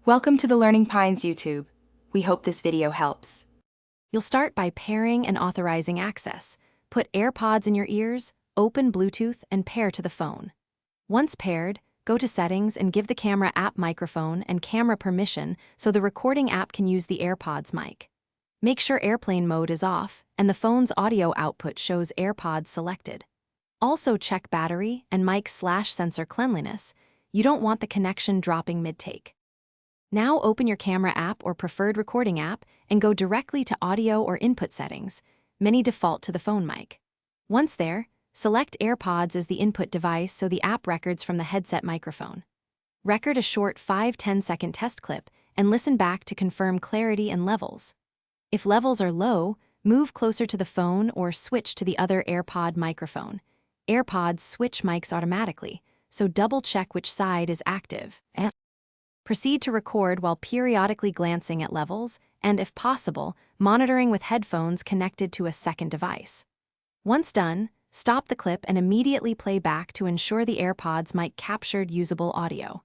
Welcome to the Learning Pines YouTube. We hope this video helps. You'll start by pairing and authorizing access. Put AirPods in your ears, open Bluetooth, and pair to the phone. Once paired, go to Settings and give the camera app microphone and camera permission so the recording app can use the AirPods mic. Make sure airplane mode is off and the phone's audio output shows AirPods selected. Also check battery and mic/sensor cleanliness. You don't want the connection dropping mid-take. Now open your camera app or preferred recording app and go directly to audio or input settings. Many default to the phone mic. Once there, select AirPods as the input device so the app records from the headset microphone. Record a short 5-10 second test clip and listen back to confirm clarity and levels. If levels are low, move closer to the phone or switch to the other AirPod microphone. AirPods switch mics automatically, so double-check which side is active. Proceed to record while periodically glancing at levels and, if possible, monitoring with headphones connected to a second device. Once done, stop the clip and immediately play back to ensure the AirPods mic captured usable audio.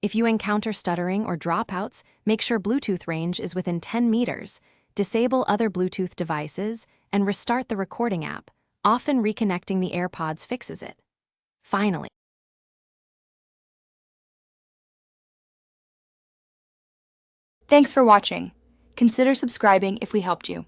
If you encounter stuttering or dropouts, make sure Bluetooth range is within 10 meters, disable other Bluetooth devices, and restart the recording app. Often reconnecting the AirPods fixes it. Finally, Thanks for watching. Consider subscribing if we helped you.